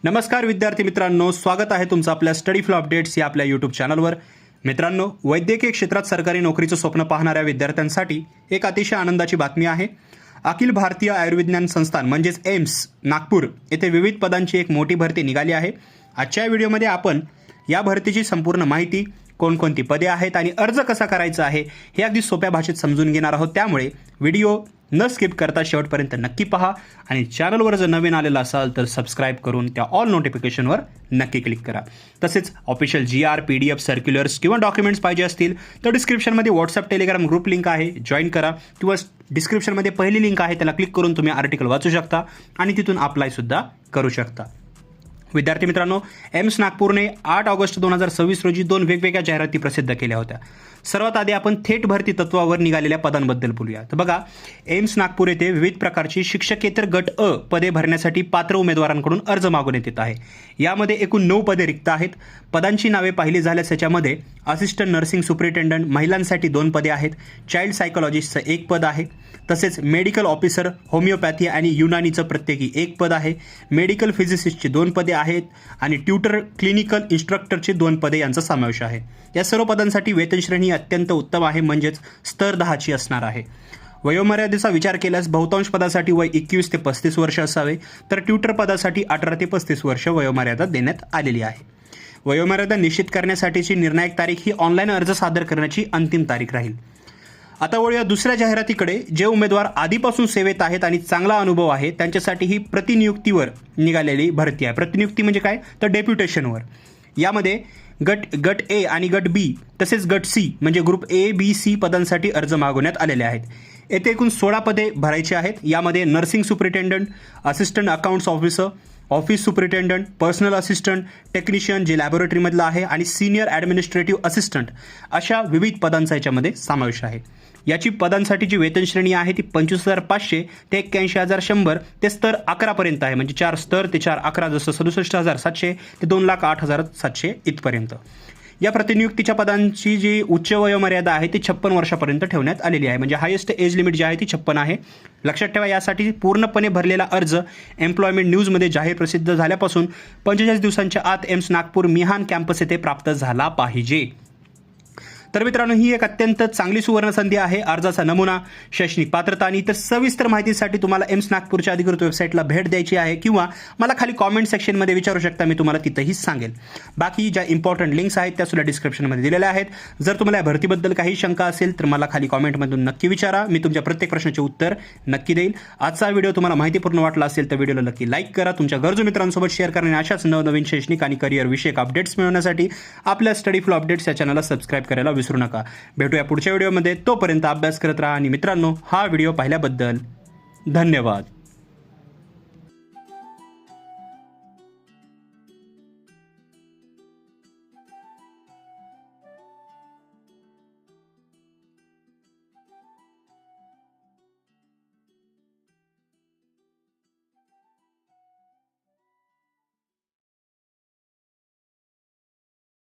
नमस्कार विद्यार्थी मित्रांनो, स्वागत आहे तुमचं आपल्या स्टडी फ्लो अपडेट्स या आपल्या यूट्यूब चॅनलवर। मित्रांनो, वैद्यकीय क्षेत्रात सरकारी नोकरीचं स्वप्न पाहणाऱ्या विद्यार्थ्यांसाठी एक अतिशय आनंदाची बातमी आहे। अखिल भारतीय आयुर्विज्ञान संस्थान म्हणजेच एम्स नागपूर येथे विविध पदांची एक मोठी भरती निघाली आहे। आजच्या व्हिडिओमध्ये आपण या भरतीची संपूर्ण माहिती, कोणकोणती पदे आहेत आणि अर्ज कसा करायचा आहे हे अगदी सोप्या भाषेत समजून घेणार आहोत। त्यामुळे व्हिडिओ न स्किप करता शेवटपर्यंत नक्की पहा आणि चॅनलवर जर नवीन आलेला असाल तर सबस्क्राइब करून त्या ऑल नोटिफिकेशनवर नक्की क्लिक करा। तसेच ऑफिशियल GR PDF सर्क्युलर्स किंवा डॉक्युमेंट्स पाहिजे असतील तर डिस्क्रिप्शनमध्ये व्हॉट्सअप टेलिग्राम ग्रुप लिंक आहे, जॉईन करा किंवा डिस्क्रिप्शनमध्ये पहिली लिंक आहे त्याला क्लिक करून तुम्ही आर्टिकल वाचू शकता आणि तिथून अप्लाय सुद्धा करू शकता। विद्यार्थी मित्रांनो, एम्स नागपूरने 8 ऑगस्ट 2026 रोजी 2 वेगवेगळ्या जाहिराती प्रसिद्ध केल्या होत्या। सर्वात आधी आपण थेट भरती तत्वावर निघालेल्या पदांबद्दल बोलूया। तर बघा, एम्स नागपूर येथे विविध प्रकारची शिक्षकेतर गट अ पदे भरण्यासाठी पात्र उमेदवारांकडून अर्ज मागवण्यात येत आहे। यामध्ये एकूण 9 पदे रिक्त आहेत। पदांची नावे पाहिली झाल्यास याच्यामध्ये असिस्टंट नर्सिंग सुपरिटेंडंट महिलांसाठी 2 पदे आहेत, चाइल्ड सायकोलॉजिस्टचं 1 पद आहे, तसेच मेडिकल ऑफिसर होमिओपॅथी आणि युनानीचं प्रत्येकी 1 पद आहे, मेडिकल फिजिसिस्टची 2 पदे आहेत आणि ट्यूटर क्लिनिकल इन्स्ट्रक्टरची 2 पदे यांचा समावेश आहे। या सर्व पदांसाठी वेतन श्रेणी अत्यंत उत्तम आहे, म्हणजेच स्तर 10ची असणार आहे। वयोमर्यादेचा विचार केल्यास बहुतांश पदासाठी वय 21 ते 35 वर्ष असावे, तर ट्यूटर पदासाठी 18 ते 35 वर्ष वयोमर्यादा देण्यात आलेली आहे। वयोमर्यादा निश्चित करण्यासाठीची निर्णायक तारीख ही ऑनलाईन अर्ज सादर करण्याची अंतिम तारीख राहील। आता वळूया दुसऱ्या जाहिरातीकडे। जे उमेदवार आधीपासून सेवेत आहेत आणि चांगला अनुभव आहे त्यांच्यासाठी ही प्रतिनियुक्तीवर निघालेली भरती आहे। प्रतिनियुक्ती म्हणजे काय, तर डेप्युटेशनवर। यामध्ये गट ए आणि गट बी तसेच गट सी म्हणजे ग्रुप A, B, C पदांसाठी अर्ज मागवण्यात आलेले आहेत। येथे एकूण 16 पदे भरायची आहेत। यामध्ये nursing superintendent, assistant accounts officer, office superintendent, personal assistant, technician जे लॅबोरेटरीमधलं आहे आणि सिनियर ॲडमिनिस्ट्रेटिव्ह असिस्टंट अशा विविध पदांचा याच्यामध्ये समावेश आहे। याची पदांसाठी जी वेतन श्रेणी आहे ती 25,500 ते 81,100 ते स्तर 11 पर्यंत आहे, म्हणजे 4 स्तर ते 4 11 जसं 67,700 ते 2,08,700 इथपर्यंत। या प्रतिनियुक्तीच्या पदांची जी उच्च वयोमर्यादा आहे ती 56 वर्षापर्यंत ठेवण्यात आलेली आहे, म्हणजे हायेस्ट एज लिमिट जी आहे ती 56 आहे। लक्षात ठेवा, यासाठी पूर्णपणे भरलेला अर्ज एम्प्लॉयमेंट न्यूजमध्ये जाहीर प्रसिद्ध झाल्यापासून 45 दिवसांच्या आत एम्स नागपूर मिहान कॅम्पस येथे प्राप्त झाला पाहिजे। तर मित्रांनो, ही एक अत्यंत चांगली सुवर्ण संधी आहे। अर्जाचा नमुना, शैक्षणिक पात्रता आणि इतर सविस्तर माहितीसाठी तुम्हाला एम्स नागपूरच्या अधिकृत वेबसाईटला भेट द्यायची आहे किंवा मला खाली कॉमेंट सेक्शनमध्ये विचारू शकता, मी तुम्हाला तिथेही सांगेल। बाकी ज्या इम्पॉर्टंट लिंक्स आहेत त्या सुद्धा डिस्क्रिप्शनमध्ये दिलेल्या आहेत। जर तुम्हाला या भरतीबद्दल काही शंका असेल तर मला खाली कॉमेंटमधून नक्की विचारा, मी तुमच्या प्रत्येक प्रश्नाचे उत्तर नक्की देईल। आजचा व्हिडिओ तुम्हाला माहितीपूर्ण वाटला असेल तर व्हिडिओला नक्की लाईक करा, तुमच्या गरजू मित्रांसोबत शेअर करा आणि अशाच नवनवीन शैक्षणिक आणि करिअर विषयक अपडेट्स मिळवण्यासाठी आपल्या स्टडी फ्लो अपडेट्स या चॅनलला सबस्क्राईब करायला विसरू नका। भेटूया पुढच्या व्हिडिओमध्ये, तोपर्यंत अभ्यास करत राहा आणि मित्रांनो, हा व्हिडिओ पाहिल्याबद्दल धन्यवाद।